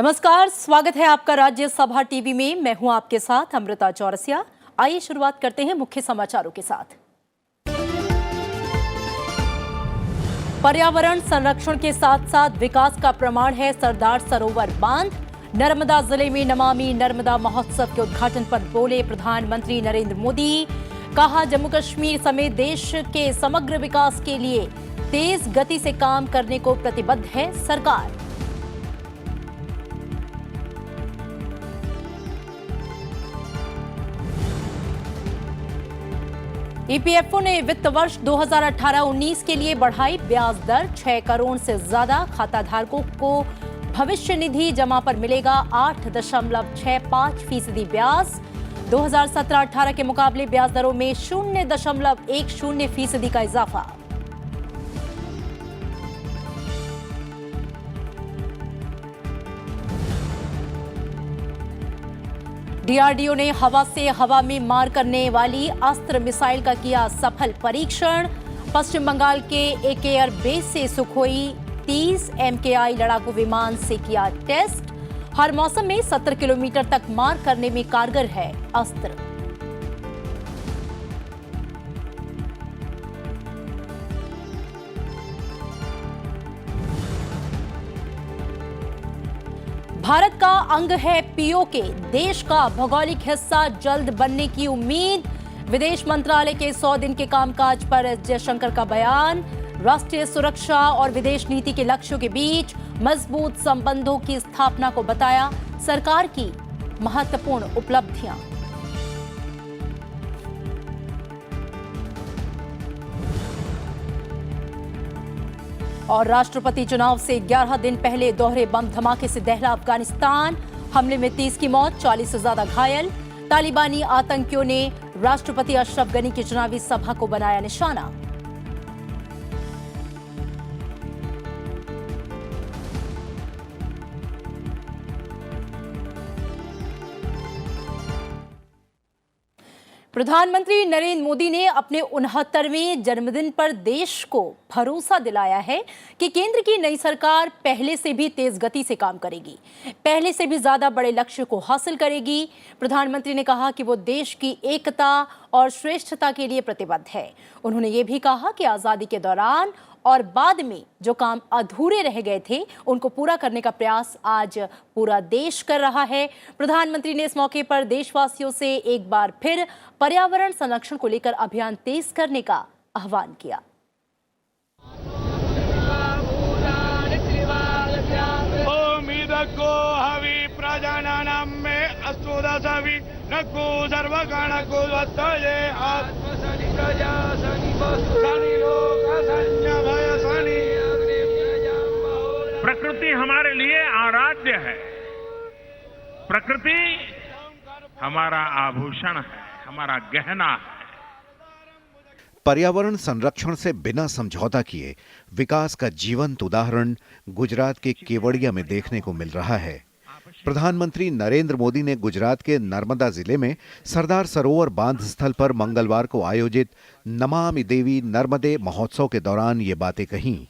नमस्कार, स्वागत है आपका राज्यसभा टीवी में। मैं हूं आपके साथ अमृता चौरसिया। आइए शुरुआत करते हैं मुख्य समाचारों के साथ। पर्यावरण संरक्षण के साथ साथ विकास का प्रमाण है सरदार सरोवर बांध। नर्मदा जिले में नमामि नर्मदा महोत्सव के उद्घाटन पर बोले प्रधानमंत्री नरेंद्र मोदी। कहा, जम्मू कश्मीर समेत देश के समग्र विकास के लिए तेज गति से काम करने को प्रतिबद्ध है सरकार। ईपीएफओ ने वित्त वर्ष 2018-19 के लिए बढ़ाई ब्याज दर। 6 करोड़ से ज्यादा खाताधारकों को भविष्य निधि जमा पर मिलेगा 8.65% ब्याज। 2017-18 के मुकाबले ब्याज दरों में 0.10% का इजाफा। डीआरडीओ ने हवा से हवा में मार करने वाली अस्त्र मिसाइल का किया सफल परीक्षण। पश्चिम बंगाल के एक एयर बेस से सुखोई 30 MKI लड़ाकू विमान से किया टेस्ट। हर मौसम में 70 किलोमीटर तक मार करने में कारगर है अस्त्र। भारत का अंग है पीओके। देश का भौगोलिक हिस्सा जल्द बनने की उम्मीद। विदेश मंत्रालय के 100 दिन के कामकाज पर एस जयशंकर का बयान। राष्ट्रीय सुरक्षा और विदेश नीति के लक्ष्यों के बीच मजबूत संबंधों की स्थापना को बताया सरकार की महत्वपूर्ण उपलब्धियां। और राष्ट्रपति चुनाव से 11 दिन पहले दोहरे बम धमाके से दहला अफगानिस्तान। हमले में 30 की मौत, 40 से ज्यादा घायल। तालिबानी आतंकियों ने राष्ट्रपति अशरफ गनी की चुनावी सभा को बनाया निशाना। प्रधानमंत्री नरेंद्र मोदी ने अपने 69वें जन्मदिन पर देश को भरोसा दिलाया है कि केंद्र की नई सरकार पहले से भी तेज गति से काम करेगी, पहले से भी ज्यादा बड़े लक्ष्य को हासिल करेगी। प्रधानमंत्री ने कहा कि वो देश की एकता और श्रेष्ठता के लिए प्रतिबद्ध है। उन्होंने ये भी कहा कि आजादी के दौरान और बाद में जो काम अधूरे रह गए थे उनको पूरा करने का प्रयास आज पूरा देश कर रहा है। प्रधानमंत्री ने इस मौके पर देशवासियों से एक बार फिर पर्यावरण संरक्षण को लेकर अभियान तेज करने का आह्वान किया। प्रकृति हमारे लिए आराध्य है। प्रकृति हमारा आभूषण है, हमारा गहना है। पर्यावरण संरक्षण से बिना समझौता किए विकास का जीवंत उदाहरण गुजरात के केवड़िया में देखने को मिल रहा है। प्रधानमंत्री नरेंद्र मोदी ने गुजरात के नर्मदा जिले में सरदार सरोवर बांध स्थल पर मंगलवार को आयोजित नमामि देवी नर्मदे महोत्सव के दौरान ये बातें कहीं।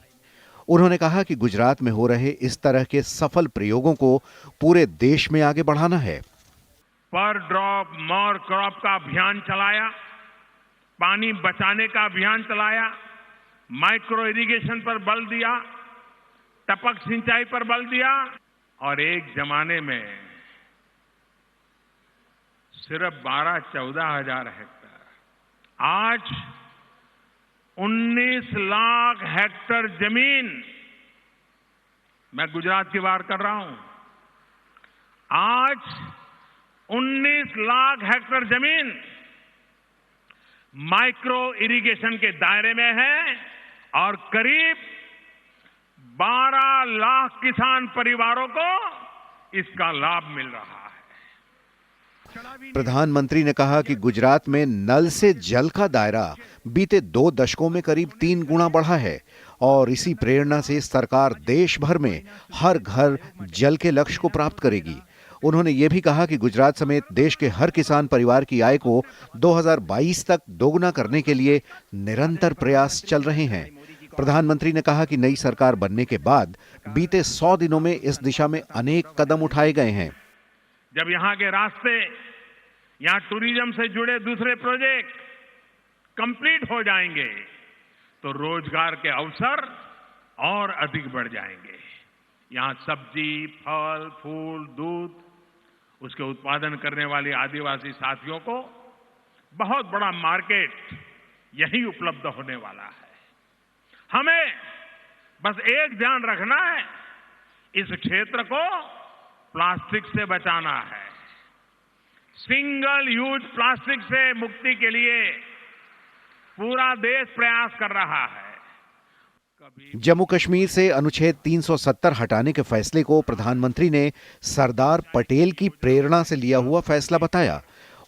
उन्होंने कहा कि गुजरात में हो रहे इस तरह के सफल प्रयोगों को पूरे देश में आगे बढ़ाना है। पर ड्रॉप मोर क्रॉप का अभियान चलाया, पानी बचाने का अभियान चलाया, माइक्रो इरिगेशन पर बल दिया, टपक सिंचाई पर बल दिया और एक जमाने में सिर्फ 12-14 हजार हेक्टेयर, आज 19 लाख हेक्टेयर जमीन, मैं गुजरात की बात कर रहा हूं, आज 19 लाख हेक्टेयर जमीन माइक्रो इरिगेशन के दायरे में है और करीब 12 लाख किसान परिवारों को इसका लाभ मिल रहा है। प्रधानमंत्री ने कहा कि गुजरात में नल से जल का दायरा बीते 2 दशकों में करीब 3 गुना बढ़ा है और इसी प्रेरणा से सरकार देश भर में हर घर जल के लक्ष्य को प्राप्त करेगी। उन्होंने ये भी कहा कि गुजरात समेत देश के हर किसान परिवार की आय को 2022 तक दोगुना करने के लिए निरंतर प्रयास चल रहे हैं। प्रधानमंत्री ने कहा कि नई सरकार बनने के बाद बीते 100 दिनों में इस दिशा में अनेक कदम उठाए गए हैं। जब यहाँ के रास्ते, यहाँ टूरिज्म से जुड़े दूसरे प्रोजेक्ट कंप्लीट हो जाएंगे तो रोजगार के अवसर और अधिक बढ़ जाएंगे। यहाँ सब्जी, फल, फूल, दूध, उसके उत्पादन करने वाले आदिवासी साथियों को बहुत बड़ा मार्केट यही उपलब्ध होने वाला है। हमें बस एक ध्यान रखना है, इस क्षेत्र को प्लास्टिक से बचाना है। सिंगल यूज प्लास्टिक से मुक्ति के लिए पूरा देश प्रयास कर रहा है। जम्मू कश्मीर से अनुच्छेद 370 हटाने के फैसले को प्रधानमंत्री ने सरदार पटेल की प्रेरणा से लिया हुआ फैसला बताया।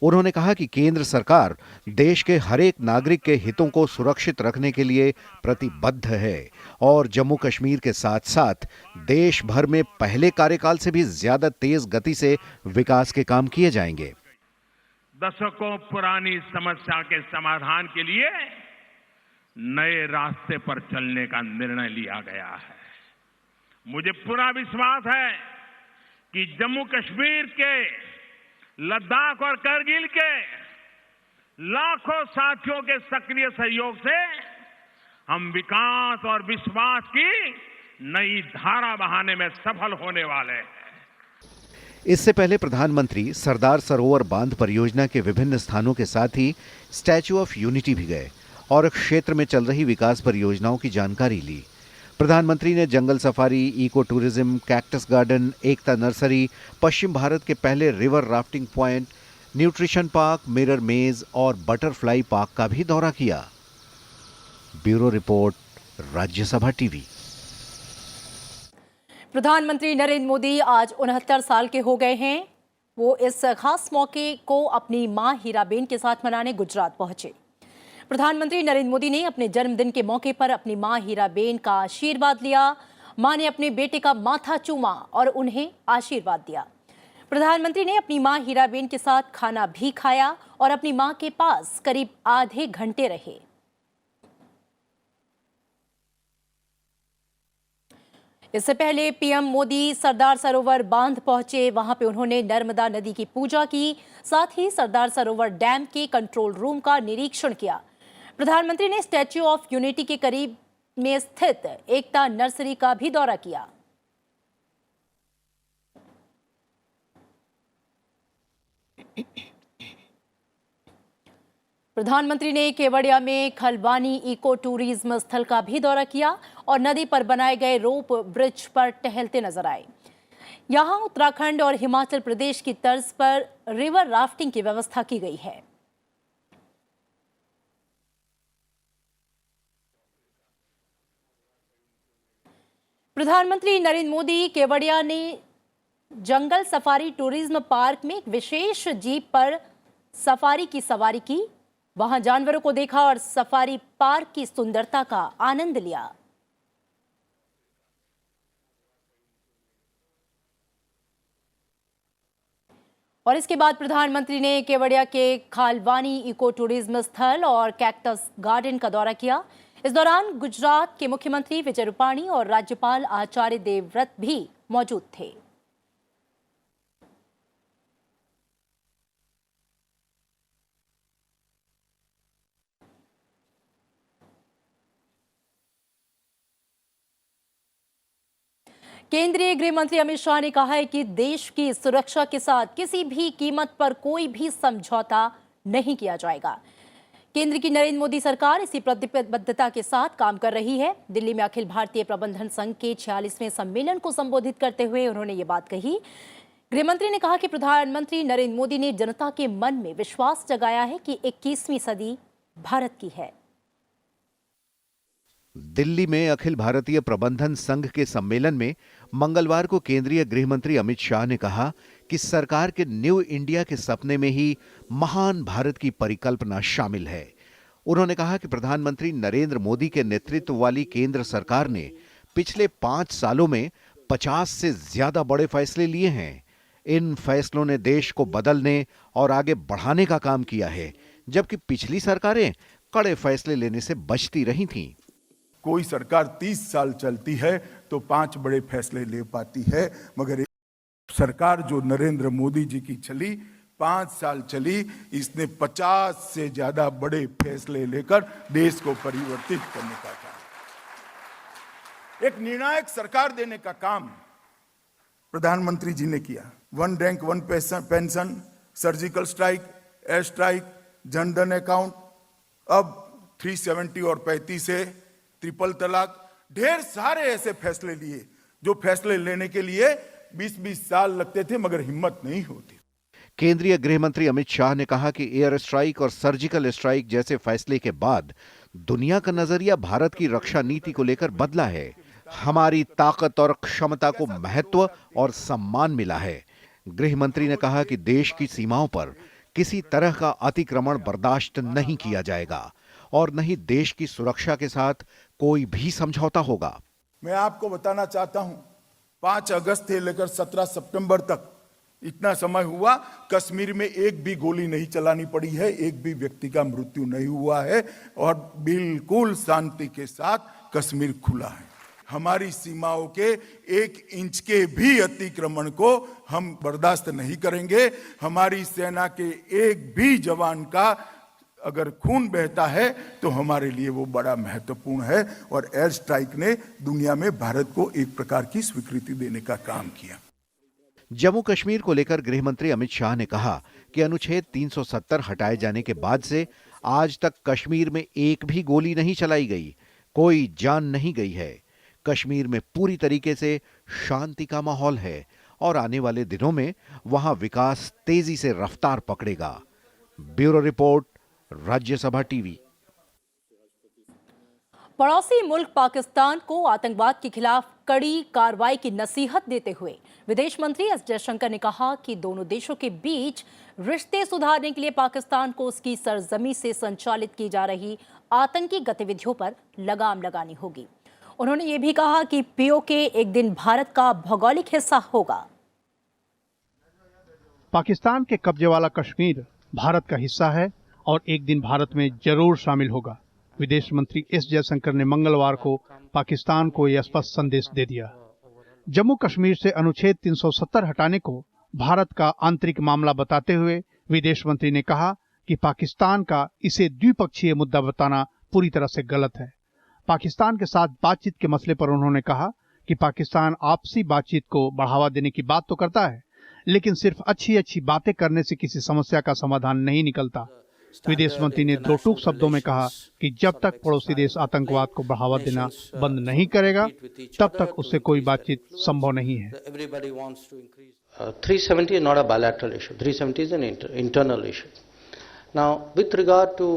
उन्होंने कहा कि केंद्र सरकार देश के हर एक नागरिक के हितों को सुरक्षित रखने के लिए प्रतिबद्ध है और जम्मू कश्मीर के साथ साथ देश भर में पहले कार्यकाल से भी ज्यादा तेज गति से विकास के काम किए जाएंगे। दशकों पुरानी समस्या के समाधान के लिए नए रास्ते पर चलने का निर्णय लिया गया है। मुझे पूरा विश्वास है कि जम्मू कश्मीर के, लद्दाख और करगिल के लाखों साथियों के सक्रिय सहयोग से हम विकास और विश्वास की नई धारा बहाने में सफल होने वाले हैं। इससे पहले प्रधानमंत्री सरदार सरोवर बांध परियोजना के विभिन्न स्थानों के साथ ही स्टैच्यू ऑफ यूनिटी भी गए और क्षेत्र में चल रही विकास परियोजनाओं की जानकारी ली। प्रधानमंत्री ने जंगल safari, eco tourism, cactus garden, Ekta nursery, पश्चिम भारत के पहले river rafting point, nutrition park, mirror maze और बटरफ्लाई पार्क का भी दौरा किया। Bureau report, Rajya Sabha TV. प्रधानमंत्री नरेंद्र मोदी आज 69 साल के हो गए हैं। वो इस खास मौके को अपनी मां हीराबेन के साथ मनाने गुजरात पहुंचे। प्रधानमंत्री नरेंद्र मोदी ने अपने जन्मदिन के मौके पर अपनी मां हीराबेन का आशीर्वाद लिया। मां ने अपने बेटे का माथा चूमा और उन्हें आशीर्वाद दिया। प्रधानमंत्री ने अपनी मां हीराबेन के साथ खाना भी खाया और अपनी मां के पास करीब आधे घंटे रहे। इससे पहले पीएम मोदी सरदार सरोवर बांध पहुंचे। वहां पे उन्होंने नर्मदा नदी की पूजा की, साथ ही सरदार सरोवर डैम के कंट्रोल रूम का निरीक्षण किया। प्रधानमंत्री ने स्टैच्यू ऑफ यूनिटी के करीब में स्थित एकता नर्सरी का भी दौरा किया। प्रधानमंत्री ने केवड़िया में खलवानी इको टूरिज्म स्थल का भी दौरा किया और नदी पर बनाए गए रोप ब्रिज पर टहलते नजर आए। यहां उत्तराखंड और हिमाचल प्रदेश की तर्ज पर रिवर राफ्टिंग की व्यवस्था की गई है। प्रधानमंत्री नरेंद्र मोदी केवड़िया ने जंगल सफारी टूरिज्म पार्क में एक विशेष जीप पर सफारी की सवारी की। वहां जानवरों को देखा और सफारी पार्क की सुंदरता का आनंद लिया। और इसके बाद प्रधानमंत्री ने केवड़िया के खालवानी इको टूरिज्म स्थल और कैक्टस गार्डन का दौरा किया। इस दौरान गुजरात के मुख्यमंत्री विजय रूपाणी और राज्यपाल आचार्य देवव्रत भी मौजूद थे। केंद्रीय गृह मंत्री अमित शाह ने कहा है कि देश की सुरक्षा के साथ किसी भी कीमत पर कोई भी समझौता नहीं किया जाएगा। केंद्र की नरेंद्र मोदी सरकार इसी प्रतिबद्धता के साथ काम कर रही है। दिल्ली में अखिल भारतीय प्रबंधन संघ के 46वें सम्मेलन को संबोधित करते हुए उन्होंने ये बात कही। गृहमंत्री ने कहा कि प्रधानमंत्री नरेंद्र मोदी ने जनता के मन में विश्वास जगाया है कि 21वीं सदी भारत की है। दिल्ली में अखिल भारतीय प्रबंधन संघ के सम्मेलन में मंगलवार को केंद्रीय गृह मंत्री अमित शाह ने कहा कि सरकार के न्यू इंडिया के सपने में ही महान भारत की परिकल्पना शामिल है। उन्होंने कहा कि प्रधानमंत्री नरेंद्र मोदी के नेतृत्व वाली केंद्र सरकार ने पिछले 5 सालों में 50 से ज्यादा बड़े फैसले लिए हैं। इन फैसलों ने देश को बदलने और आगे बढ़ाने का काम किया है, जबकि पिछली सरकारें कड़े फैसले लेने से बचती रही थीं। कोई सरकार 30 साल चलती है तो 5 बड़े फैसले ले पाती है, मगर एक सरकार जो नरेंद्र मोदी जी की चली 5 साल चली, इसने 50 से ज्यादा बड़े फैसले लेकर देश को परिवर्तित करने का काम, एक निर्णायक सरकार देने का काम प्रधानमंत्री जी ने किया। 1 rank 1 pension, surgical strike, air strike, Jan Dhan account, अब 370 और 35 से ट्रिपल तलाक, ढेर सारे ऐसे फैसले लिए जो फैसले लेने के लिए 20-20 साल लगते थे, मगर हिम्मत नहीं होती। केंद्रीय गृह मंत्री अमित शाह ने कहा कि एयर स्ट्राइक और सर्जिकल स्ट्राइक जैसे फैसले के बाद दुनिया का नजरिया भारत की रक्षा नीति को लेकर बदला है। हमारी ताकत और क्षमता को महत्व और सम्मान मिला है। गृह मंत्री ने कहा कि देश की सीमाओं पर किसी तरह का अतिक्रमण बर्दाश्त नहीं किया जाएगा और न ही देश की सुरक्षा के साथ कोई भी समझौता होगा। मैं आपको बताना चाहता हूं, 5 अगस्त से लेकर 17 सितंबर तक इतना समय हुआ, कश्मीर में एक भी गोली नहीं चलानी पड़ी है, एक भी व्यक्ति का मृत्यु नहीं हुआ है और बिल्कुल शांति के साथ कश्मीर खुला है। हमारी सीमाओं के 1 इंच के भी अतिक्रमण को हम बर्दाश्त नहीं करेंगे। हमारी सेना के एक भी जवान का अगर खून बहता है तो हमारे लिए वो बड़ा महत्वपूर्ण है और एयर स्ट्राइक ने दुनिया में भारत को एक प्रकार की स्वीकृति देने का काम किया। जम्मू कश्मीर को लेकर गृह मंत्री अमित शाह ने कहा कि अनुच्छेद 370 हटाए जाने के बाद से आज तक कश्मीर में एक भी गोली नहीं चलाई गई, कोई जान नहीं गई है। कश्मीर में पूरी तरीके से शांति का माहौल है और आने वाले दिनों में वहां विकास तेजी से रफ्तार पकड़ेगा। Bureau report, Rajya Sabha TV. पड़ोसी मुल्क पाकिस्तान को आतंकवाद के खिलाफ कड़ी कार्रवाई की नसीहत देते हुए विदेश मंत्री एस जयशंकर ने कहा कि दोनों देशों के बीच रिश्ते सुधारने के लिए पाकिस्तान को उसकी सरजमी से संचालित की जा रही आतंकी गतिविधियों पर लगाम लगानी होगी। उन्होंने ये भी कहा कि पीओके एक दिन भारत का भौगोलिक हिस्सा होगा। पाकिस्तान के कब्जे वाला कश्मीर भारत का हिस्सा है और एक दिन भारत में जरूर शामिल होगा। विदेश मंत्री एस जयशंकर ने मंगलवार को पाकिस्तान को यह स्पष्ट संदेश दे दिया। जम्मू कश्मीर से अनुच्छेद 370 हटाने को भारत का आंतरिक मामला बताते हुए विदेश मंत्री ने कहा कि पाकिस्तान का इसे द्विपक्षीय मुद्दा बताना पूरी तरह से गलत है। पाकिस्तान के साथ बातचीत के मसले पर उन्होंने कहा कि पाकिस्तान आपसी बातचीत को बढ़ावा देने की बात तो करता है, लेकिन सिर्फ अच्छी बातें करने से किसी समस्या का समाधान नहीं निकलता। विदेश मंत्री ने 2 टूक शब्दों में कहा कि जब तक पड़ोसी देश आतंकवाद को बढ़ावा देना बंद नहीं करेगा, तब तक उससे कोई बातचीत संभव नहीं है। 370 is not a bilateral issue. 370 is an internal issue. Now, with regard to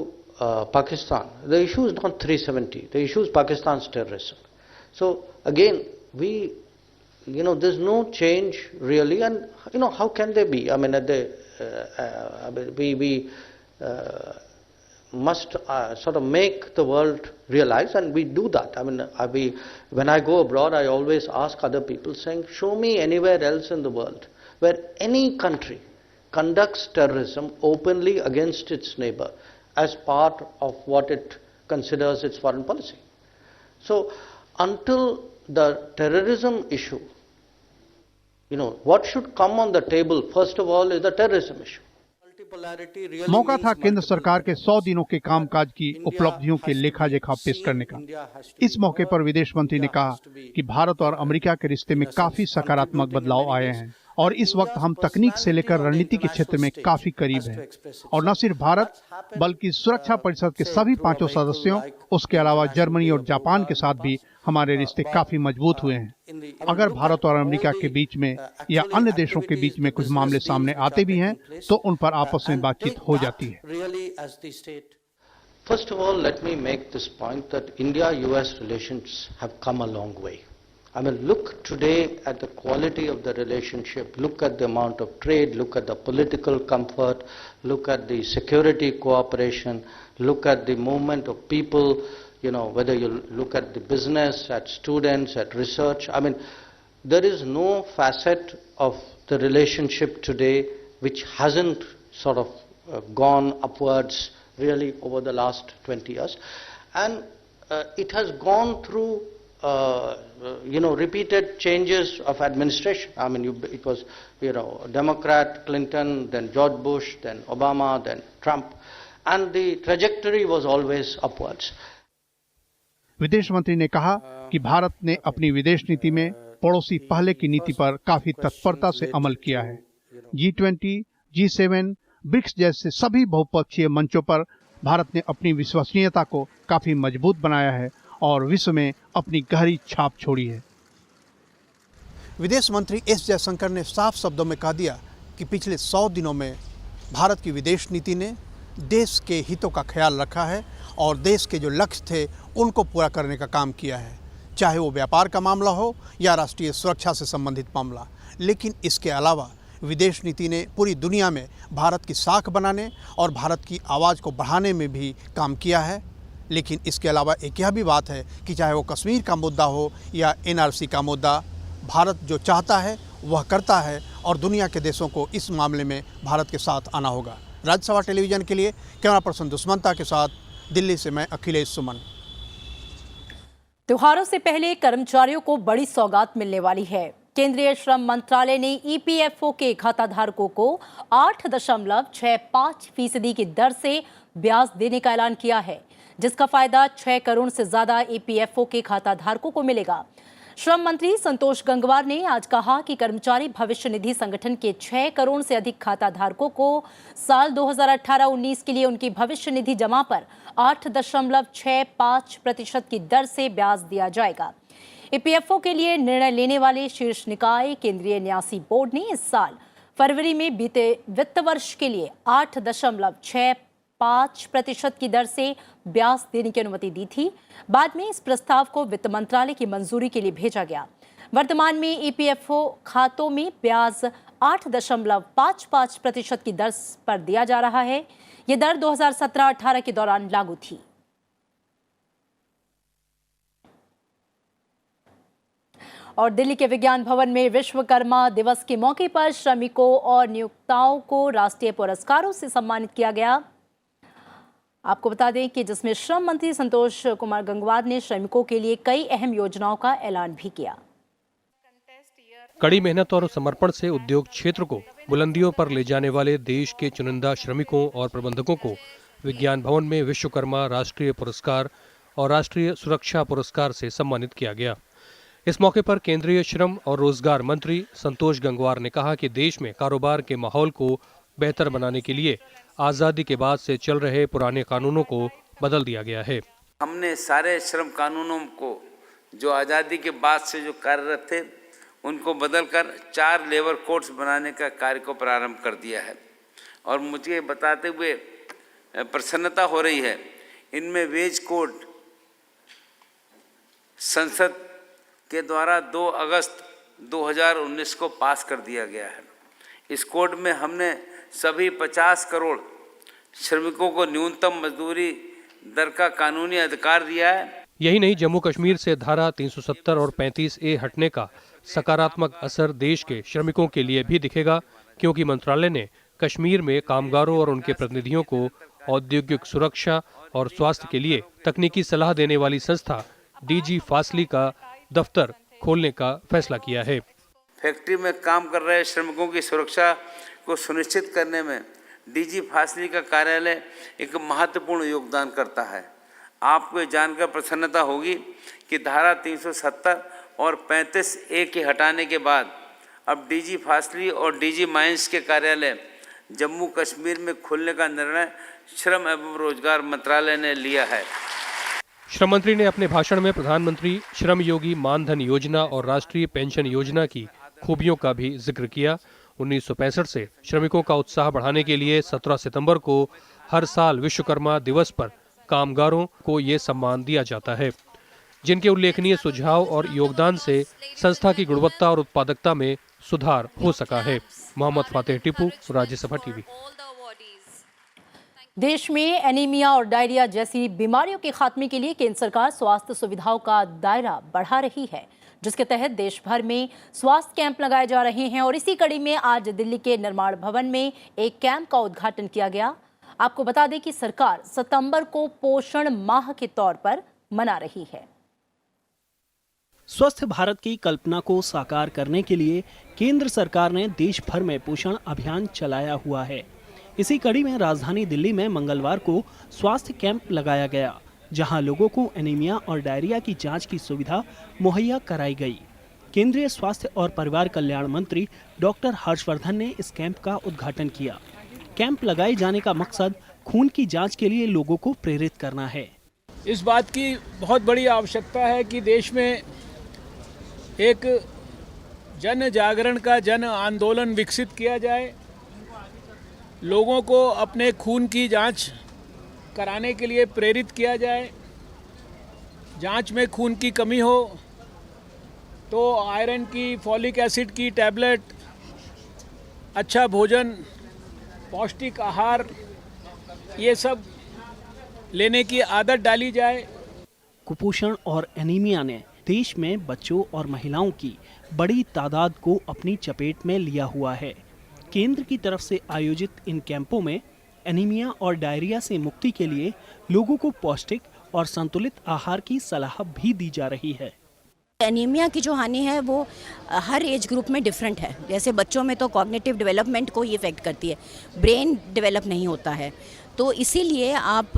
Pakistan, the issue is not 370. The issue is Pakistan's terrorism. So again, there's no change really, and how can there be? I mean, we must sort of make the world realize, and we do that. I mean, when I go abroad, I always ask other people, saying, show me anywhere else in the world where any country conducts terrorism openly against its neighbor as part of what it considers its foreign policy. So until the terrorism issue, what should come on the table first of all is the terrorism issue. मौका था केंद्र सरकार के 100 दिनों के कामकाज की उपलब्धियों के लेखा जोखा पेश करने का। इस मौके पर विदेश मंत्री ने कहा कि भारत और अमेरिका के रिश्ते में काफी सकारात्मक बदलाव आए हैं और इस वक्त हम तकनीक से लेकर रणनीति के क्षेत्र में काफी करीब हैं। और न सिर्फ भारत बल्कि सुरक्षा परिषद के सभी 5 सदस्यों, उसके अलावा जर्मनी और जापान के साथ भी हमारे रिश्ते काफी मजबूत हुए हैं। अगर भारत और अमेरिका के बीच में या अन्य देशों के बीच में कुछ मामले सामने आते भी हैं तो उन पर आपस में बातचीत हो जाती है। First of all, let me make this point that India-US relations have come a long way. I mean, look today at the quality of the relationship, look at the amount of trade, look at the political comfort, look at the security cooperation, look at the movement of people, whether you look at the business, at students, at research. I mean, there is no facet of the relationship today which hasn't sort of gone upwards really over the last 20 years. And it has gone through repeated changes of administration. I mean, it was, Democrat, Clinton, then George Bush, then Obama, then Trump, and the trajectory was always upwards. विदेश मंत्री ने कहा कि भारत ने अपनी विदेश नीति में पड़ोसी पहले की नीति पर काफी तत्परता से अमल किया है। G20, G7, ब्रिक्स जैसे सभी बहुपक्षीय मंचों पर भारत ने अपनी विश्वसनीयता को काफी मजबूत बनाया है और विश्व में अपनी गहरी छाप छोड़ी है। विदेश मंत्री एस जयशंकर ने साफ शब्दों में कह दिया कि पिछले 100 दिनों में भारत की विदेश नीति ने देश के हितों का ख्याल रखा है और देश के जो लक्ष्य थे उनको पूरा करने का काम किया है, चाहे वो व्यापार का मामला हो या राष्ट्रीय सुरक्षा से संबंधित मामला। लेकिन इसके अलावा विदेश नीति ने पूरी दुनिया में भारत की साख बनाने और भारत की आवाज़ को बढ़ाने में भी काम किया है। लेकिन इसके अलावा एक यह भी बात है कि चाहे वो कश्मीर का मुद्दा हो या NRC का मुद्दा, भारत जो चाहता है वह करता है और दुनिया के देशों को इस मामले में भारत के साथ आना होगा। राज्यसभा टेलीविज़न के लिए कैमरा पर्सन दुष्मंता के साथ दिल्ली से मैं अखिलेश सुमन। त्योहारों से पहले कर्मचारियों को बड़ी सौगात मिलने वाली है। केंद्रीय श्रम मंत्रालय ने EPFO के खाताधारकों को 8.65% की दर से ब्याज देने का ऐलान किया है, जिसका फायदा 6 करोड़ से ज्यादा EPFO के खाताधारकों को मिलेगा। श्रम मंत्री संतोष गंगवार ने आज कहा कि कर्मचारी भविष्य निधि संगठन के 6 करोड़ से अधिक खाताधारकों को साल 2018-19 के लिए उनकी भविष्य निधि जमा पर 8.65% की दर से ब्याज दिया जाएगा। EPFO के लिए निर्णय लेने वाले शीर्ष निकाय केंद्रीय न्यासी बोर्ड ने इस साल फरवरी में बीते वित्त वर्ष के लिए 8.65% की दर से ब्याज देने की अनुमति दी थी। बाद में इस प्रस्ताव को वित्त मंत्रालय की मंजूरी के लिए भेजा गया। वर्तमान में EPFO खातों में ब्याज 8.55% की दर पर दिया जा रहा है। ये दर 2017-18 के दौरान लागू थी। और दिल्ली के विज्ञान भवन में विश्वकर्मा दिवस के मौके पर श्रमिकों और नियोक्ताओं को राष्ट्रीय पुरस्कारों से सम्मानित किया गया। आपको बता दें कि जिसमें श्रम मंत्री संतोष कुमार गंगवार ने श्रमिकों के लिए कई अहम योजनाओं का ऐलान भी किया। कड़ी मेहनत और समर्पण से उद्योग क्षेत्र को बुलंदियों पर ले जाने वाले देश के चुनिंदा श्रमिकों और प्रबंधकों को विज्ञान भवन में विश्वकर्मा राष्ट्रीय पुरस्कार और राष्ट्रीय सुरक्षा पुरस्कार से सम्मानित किया गया। इस मौके पर केंद्रीय श्रम और रोजगार मंत्री संतोष गंगवार ने कहा कि देश में कारोबार के माहौल को बेहतर बनाने के लिए आज़ादी के बाद से चल रहे पुराने कानूनों को बदल दिया गया है। हमने सारे श्रम कानूनों को जो आज़ादी के बाद से जो कार्यरत थे उनको बदलकर 4 लेबर कोड्स बनाने का कार्य को प्रारंभ कर दिया है और मुझे बताते हुए प्रसन्नता हो रही है। इनमें वेज कोड संसद के द्वारा 2 अगस्त 2019 को पास कर दिया गया है। इस कोड में हमने सभी 50 करोड़ श्रमिकों को न्यूनतम मजदूरी दर का कानूनी अधिकार दिया है। यही नहीं, जम्मू कश्मीर से धारा 370 और 35A हटने का सकारात्मक असर देश के श्रमिकों के लिए भी दिखेगा, क्योंकि मंत्रालय ने कश्मीर में कामगारों और उनके प्रतिनिधियों को औद्योगिक सुरक्षा और स्वास्थ्य के लिए तकनीकी सलाह देने वाली संस्था DG फासली का दफ्तर खोलने का फैसला किया है। फैक्ट्री में काम कर रहे श्रमिकों की सुरक्षा को सुनिश्चित करने में DG फासली का कार्यालय एक महत्वपूर्ण योगदान करता है। आपको जानकर प्रसन्नता होगी कि धारा 370 और 35A के हटाने के बाद अब DG फासली और DG माइंस के कार्यालय जम्मू कश्मीर में खोलने का निर्णय श्रम एवं रोजगार मंत्रालय ने लिया है। श्रम मंत्री ने अपने भाषण में प्रधानमंत्री श्रम योगी मानधन योजना और राष्ट्रीय पेंशन योजना की खूबियों का भी जिक्र किया। 1965 से श्रमिकों का उत्साह बढ़ाने के लिए 17 सितंबर को हर साल विश्वकर्मा दिवस पर कामगारों को ये सम्मान दिया जाता है, जिनके उल्लेखनीय सुझाव और योगदान से संस्था की गुणवत्ता और उत्पादकता में सुधार हो सका है। मोहम्मद फातेह टिप्पू, राज्यसभा टीवी। देश में एनीमिया और डायरिया जैसी बीमारियों के खात्मे के लिए केंद्र सरकार स्वास्थ्य सुविधाओं का दायरा बढ़ा रही है, जिसके तहत देश भर में स्वास्थ्य कैंप लगाए जा रहे हैं। और इसी कड़ी में आज दिल्ली के निर्माण भवन में एक कैंप का उद्घाटन किया गया। आपको बता दें कि सरकार सितंबर को पोषण माह के तौर पर मना रही है। स्वस्थ भारत की कल्पना को साकार करने के लिए केंद्र सरकार ने देश भर में पोषण अभियान चलाया हुआ है। इसी कड़ी में राजधानी दिल्ली में मंगलवार को स्वास्थ्य कैंप लगाया गया, जहां लोगों को एनीमिया और डायरिया की जांच की सुविधा मुहैया कराई गई। केंद्रीय स्वास्थ्य और परिवार कल्याण मंत्री डॉक्टर हर्षवर्धन ने इस कैंप का उद्घाटन किया। कैंप लगाए जाने का मकसद खून की जांच के लिए लोगों को प्रेरित करना है। इस बात की बहुत बड़ी आवश्यकता है कि देश में एक जन जागरण का जन आंदोलन विकसित किया जाए। लोगों को अपने खून की जांच कराने के लिए प्रेरित किया जाए। जांच में खून की कमी हो तो आयरन की, फॉलिक एसिड की टैबलेट, अच्छा भोजन, पौष्टिक आहार, ये सब लेने की आदत डाली जाए। कुपोषण और एनीमिया ने देश में बच्चों और महिलाओं की बड़ी तादाद को अपनी चपेट में लिया हुआ है। केंद्र की तरफ से आयोजित इन कैंपों में एनीमिया और डायरिया से मुक्ति के लिए लोगों को पौष्टिक और संतुलित आहार की सलाह भी दी जा रही है। एनीमिया की जो हानि है वो हर एज ग्रुप में डिफरेंट है। जैसे बच्चों में तो कॉग्निटिव डेवलपमेंट को ये इफेक्ट करती है, ब्रेन डेवलप नहीं होता है। तो इसीलिए आप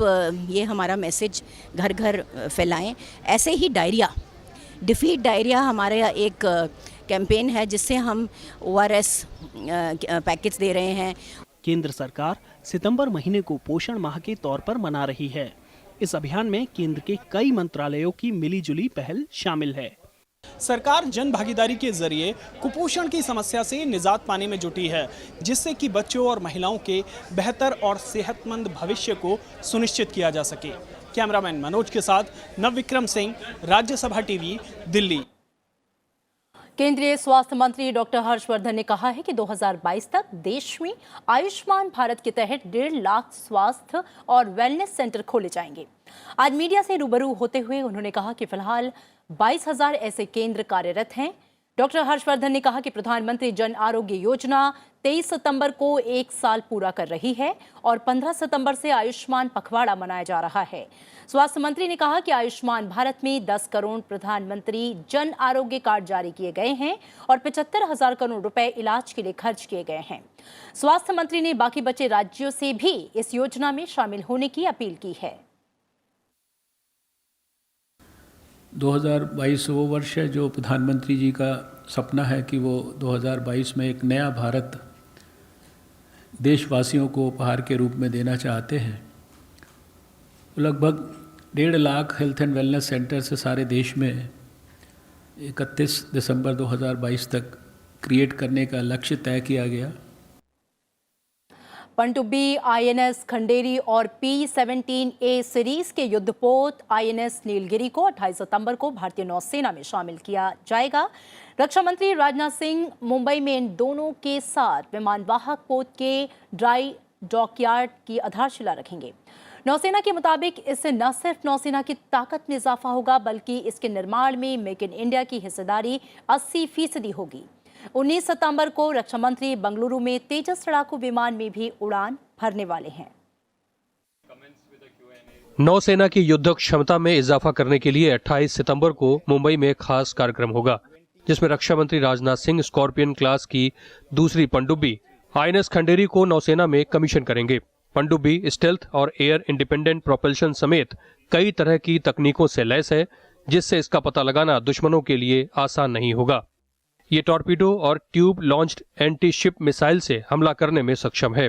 ये हमारा मैसेज घर घर फैलाएं। ऐसे ही डायरिया, डिफीट डायरिया हमारा एक कैंपेन है जिससे हम ORS पैकेट्स दे रहे हैं। केंद्र सरकार सितंबर महीने को पोषण माह के तौर पर मना रही है। इस अभियान में केंद्र के कई मंत्रालयों की मिलीजुली पहल शामिल है। सरकार जन भागीदारी के जरिए कुपोषण की समस्या से निजात पाने में जुटी है, जिससे कि बच्चों और महिलाओं के बेहतर और सेहतमंद भविष्य को सुनिश्चित किया जा सके। कैमरामैन मनोज के साथ नवविक्रम सिंह, राज्यसभा टीवी, दिल्ली। केंद्रीय स्वास्थ्य मंत्री डॉक्टर हर्षवर्धन ने कहा है कि 2022 तक देश में आयुष्मान भारत के तहत 1.5 लाख स्वास्थ्य और वेलनेस सेंटर खोले जाएंगे। आज मीडिया से रूबरू होते हुए उन्होंने कहा कि फिलहाल 22,000 ऐसे केंद्र कार्यरत हैं। डॉक्टर हर्षवर्धन ने कहा कि प्रधानमंत्री जन आरोग्य योजना 23 सितंबर को 1 साल पूरा कर रही है और 15 सितंबर से आयुष्मान पखवाड़ा मनाया जा रहा है। स्वास्थ्य मंत्री ने कहा कि आयुष्मान भारत में 10 करोड़ प्रधानमंत्री जन आरोग्य कार्ड जारी किए गए हैं और 75,000 करोड़ रुपए इलाज के लिए खर्च किए गए हैं। स्वास्थ्य मंत्री ने बाकी बचे राज्यों से भी इस योजना में शामिल होने की अपील की है। 2022 वो वर्ष है जो प्रधानमंत्री जी का सपना है कि वो 2022 में एक नया भारत देशवासियों को उपहार के रूप में देना चाहते हैं। लगभग 1.5 lakh health and wellness centre से सारे देश में 31 दिसंबर 2022 तक क्रिएट करने का लक्ष्य तय किया गया। पनडुब्बी, INS खंडेरी और P-17A सीरीज के युद्धपोत INS नीलगिरी को 28 सितंबर को भारतीय नौसेना में शामिल किया जाएगा। रक्षा मंत्री राजनाथ सिंह मुंबई में इन दोनों के साथ विमानवाहक पोत के ड्राई डॉकयार्ड की आधारशिला रखेंगे। नौसेना के मुताबिक इससे न सिर्फ नौसेना की ताकत में इजाफा होगा बल्कि इसके निर्माण में मेक इन इंडिया की हिस्सेदारी 80% होगी। 19 सितंबर को रक्षा मंत्री बंगलुरु में तेजस लड़ाकू विमान में भी उड़ान भरने वाले हैं। नौसेना की युद्ध क्षमता में इजाफा करने के लिए 28 सितंबर को मुंबई में खास कार्यक्रम होगा, जिसमें रक्षा मंत्री राजनाथ सिंह स्कॉर्पियन क्लास की दूसरी पनडुब्बी INS खंडेरी को नौसेना में कमीशन करेंगे। पनडुब्बी स्टेल्थ और एयर इंडिपेंडेंट प्रोपल्शन समेत कई तरह की तकनीकों से लैस है, जिससे इसका पता लगाना दुश्मनों के लिए आसान नहीं होगा। ये टॉर्पीडो और tube launched anti ship missile से हमला करने में सक्षम है।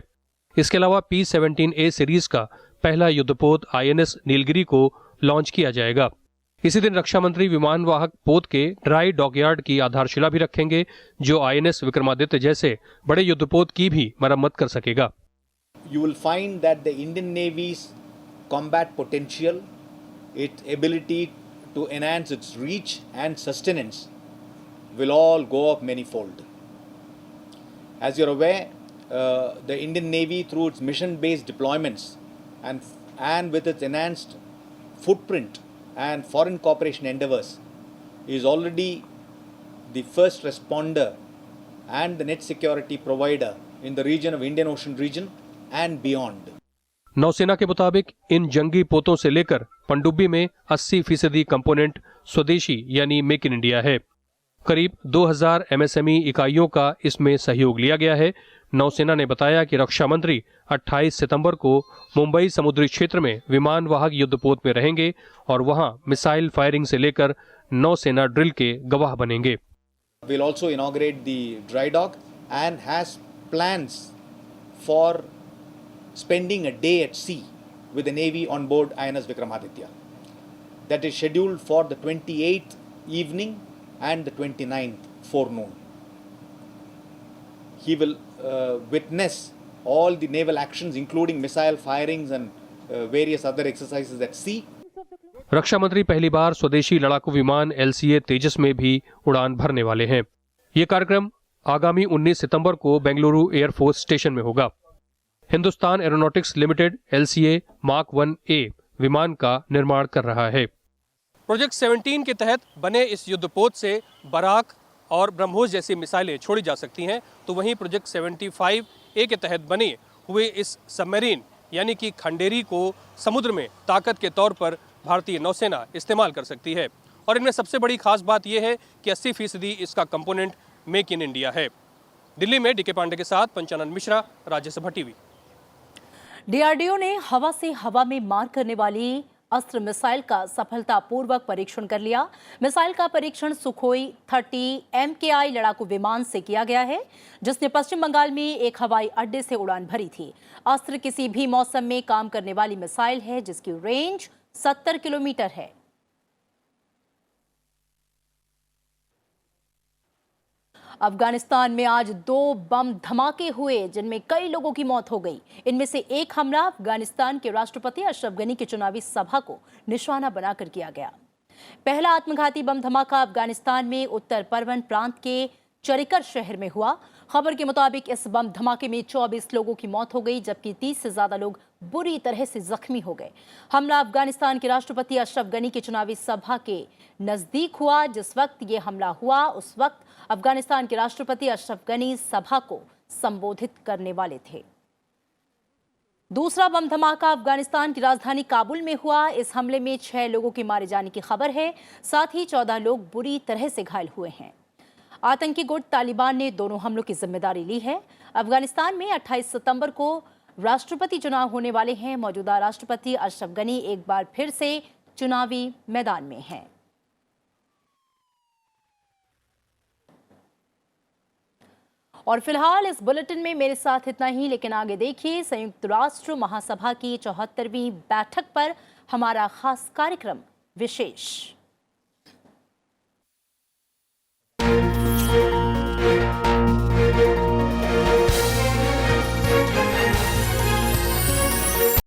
इसके अलावा P-17A सीरीज का पहला युद्धपोत INS नीलगिरी को लॉन्च किया जाएगा। इसी दिन रक्षा मंत्री विमानवाहक पोत के ड्राई डॉकयार्ड की आधारशिला भी रखेंगे, जो INS विक्रमादित्य जैसे बड़े युद्धपोत की भी मरम्मत कर सकेगा। You will find that the Indian Navy's combat potential, its ability to enhance its reach and sustenance will all go up manifold. As you're aware, the Indian Navy, through its mission-based deployments and with its enhanced footprint and foreign cooperation endeavors, is already the first responder and the net security provider in the region of Indian Ocean region and beyond. नौसेना के मुताबिक इन जंगी पोतों से लेकर पनडुब्बी में 80% component स्वदेशी यानी मेक इन इंडिया है। करीब 2000 MSME इकाइयों का इसमें सहयोग लिया गया है। नौसेना ने बताया कि रक्षा मंत्री 28 सितंबर को मुंबई समुद्री क्षेत्र में विमान वाहक युद्धपोत में रहेंगे और वहां मिसाइल फायरिंग से लेकर नौसेना ड्रिल के गवाह बनेंगे। We'll also inaugurate the dry dock and has plans for spending a day at sea with the Navy on board INS Vikramaditya. That is scheduled for the 28th evening and the 29th forenoon. He will witness all the naval actions including missile firings and various other exercises at sea. रक्षा मंत्री पहली बार स्वदेशी लड़ाकू विमान LCA तेजस में भी उड़ान भरने वाले हैं। ये कार्यक्रम आगामी 19 सितंबर को बेंगलुरु एयरफोर्स स्टेशन में होगा। Hindustan aeronautics limited LCA Mark 1A विमान का निर्माण कर रहा है। प्रोजेक्ट 17 के तहत बने इस युद्धपोत से बराक और ब्रह्मोस जैसी मिसाइलें छोड़ी जा सकती हैं, तो वहीं प्रोजेक्ट 75A के तहत बने हुए इस सबमरीन यानी कि खंडेरी को समुद्र में ताकत के तौर पर भारतीय नौसेना इस्तेमाल कर सकती है। और इनमें सबसे बड़ी खास बात यह है कि 80% इसका कंपोनेंट मेक इन इंडिया है। दिल्ली में डीके पांडे के साथ पंचानन मिश्रा, राज्यसभा टीवी। DRDO ने हवा से हवा में मार करने वाली अस्त्र मिसाइल का सफलतापूर्वक परीक्षण कर लिया। मिसाइल का परीक्षण सुखोई 30 MKI लड़ाकू विमान से किया गया है, जिसने पश्चिम बंगाल में एक हवाई अड्डे से उड़ान भरी थी। अस्त्र किसी भी मौसम में काम करने वाली मिसाइल है, जिसकी रेंज 70 किलोमीटर है। अफगानिस्तान में आज 2 बम धमाके हुए, जिनमें कई लोगों की मौत हो गई। इनमें से एक हमला अफगानिस्तान के राष्ट्रपति अशरफ गनी की चुनावी सभा को निशाना बनाकर किया गया। पहला आत्मघाती बम धमाका अफगानिस्तान में उत्तर परवन प्रांत के चरिकर शहर में हुआ। खबर के मुताबिक इस बम धमाके में 24 लोगों की मौत हो गई, जबकि 30 से ज्यादा लोग बुरी तरह से जख्मी हो गए। हमला अफगानिस्तान के राष्ट्रपति अशरफ गनी की चुनावी सभा के नजदीक हुआ। जिस वक्त ये हमला हुआ, उस वक्त अफगानिस्तान के राष्ट्रपति अशरफ गनी सभा को संबोधित करने वाले थे। दूसरा बम धमाका अफगानिस्तान की राजधानी काबुल में हुआ। इस हमले में 6 लोगों के मारे जाने की खबर है, साथ ही 14 लोग बुरी तरह से घायल हुए हैं। आतंकी गुट तालिबान ने दोनों हमलों की जिम्मेदारी ली है। अफगानिस्तान में 28 सितंबर को राष्ट्रपति चुनाव होने वाले हैं। मौजूदा राष्ट्रपति अशरफ गनी एक बार फिर से चुनावी मैदान में हैं। और फिलहाल इस बुलेटिन में मेरे साथ इतना ही, लेकिन आगे देखिए संयुक्त राष्ट्र महासभा की 74वीं बैठक पर हमारा खास कार्यक्रम विशेष।